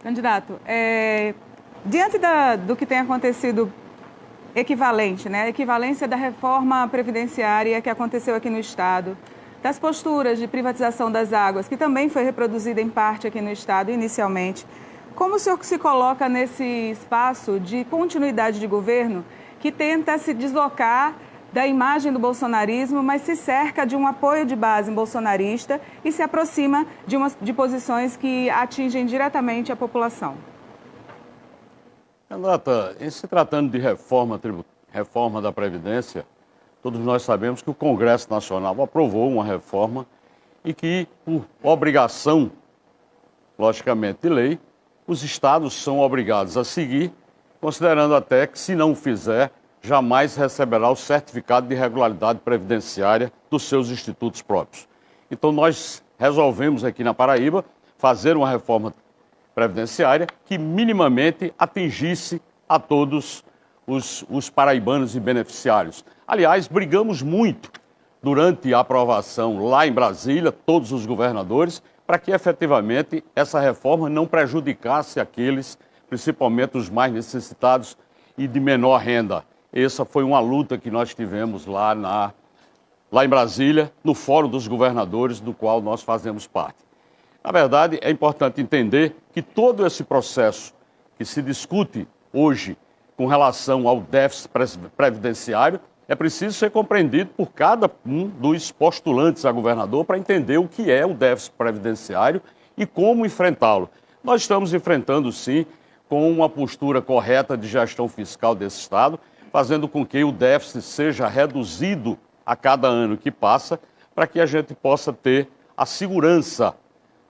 Candidato, diante do que tem acontecido equivalente, né? A equivalência da reforma previdenciária que aconteceu aqui no Estado, das posturas de privatização das águas, que também foi reproduzida em parte aqui no Estado inicialmente, como o senhor se coloca nesse espaço de continuidade de governo que tenta se deslocar da imagem do bolsonarismo, mas se cerca de um apoio de base bolsonarista e se aproxima de posições que atingem diretamente a população? Renata, em se tratando de reforma da Previdência, todos nós sabemos que o Congresso Nacional aprovou uma reforma e que, por obrigação, logicamente, de lei, os estados são obrigados a seguir, considerando até que, se não o fizer, jamais receberá o certificado de regularidade previdenciária dos seus institutos próprios. Então, nós resolvemos aqui na Paraíba fazer uma reforma previdenciária que minimamente atingisse a todos os paraibanos e beneficiários. Aliás, brigamos muito durante a aprovação lá em Brasília, todos os governadores, para que efetivamente essa reforma não prejudicasse aqueles, principalmente os mais necessitados e de menor renda. Essa foi uma luta que nós tivemos lá em Brasília, no Fórum dos Governadores, do qual nós fazemos parte. Na verdade, é importante entender que todo esse processo que se discute hoje com relação ao déficit previdenciário é preciso ser compreendido por cada um dos postulantes a governador para entender o que é o déficit previdenciário e como enfrentá-lo. Nós estamos enfrentando, sim, com uma postura correta de gestão fiscal desse Estado, fazendo com que o déficit seja reduzido a cada ano que passa, para que a gente possa ter a segurança,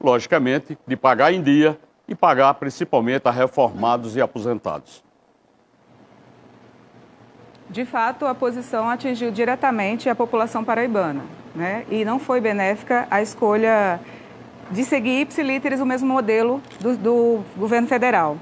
logicamente, de pagar em dia e pagar principalmente a reformados e aposentados. De fato, a posição atingiu diretamente a população paraibana, né? E não foi benéfica a escolha de seguir ipsilíteres o mesmo modelo do governo federal.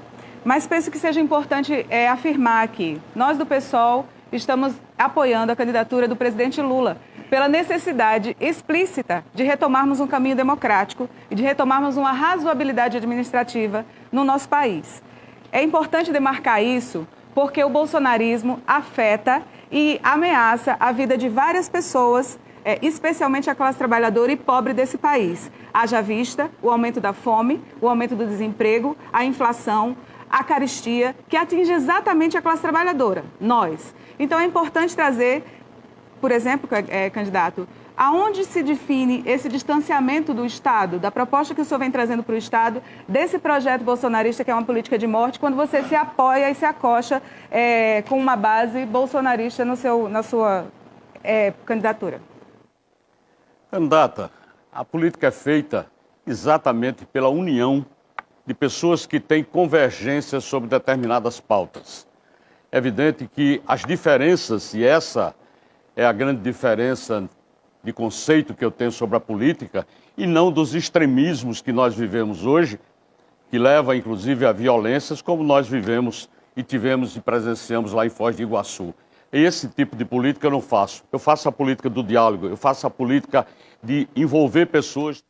Mas penso que seja importante afirmar aqui, nós do PSOL estamos apoiando a candidatura do presidente Lula pela necessidade explícita de retomarmos um caminho democrático e de retomarmos uma razoabilidade administrativa no nosso país. É importante demarcar isso porque o bolsonarismo afeta e ameaça a vida de várias pessoas, especialmente a classe trabalhadora e pobre desse país. Haja vista o aumento da fome, o aumento do desemprego, a inflação, a carestia, que atinge exatamente a classe trabalhadora, nós. Então é importante trazer, por exemplo, candidato, aonde se define esse distanciamento do Estado, da proposta que o senhor vem trazendo para o Estado, desse projeto bolsonarista que é uma política de morte, quando você se apoia e se acocha com uma base bolsonarista na sua candidatura? Candidata, a política é feita exatamente pela união de pessoas que têm convergência sobre determinadas pautas. É evidente que as diferenças, e essa é a grande diferença de conceito que eu tenho sobre a política, e não dos extremismos que nós vivemos hoje, que leva inclusive a violências, como nós vivemos e tivemos e presenciamos lá em Foz de Iguaçu. Esse tipo de política eu não faço. Eu faço a política do diálogo, eu faço a política de envolver pessoas.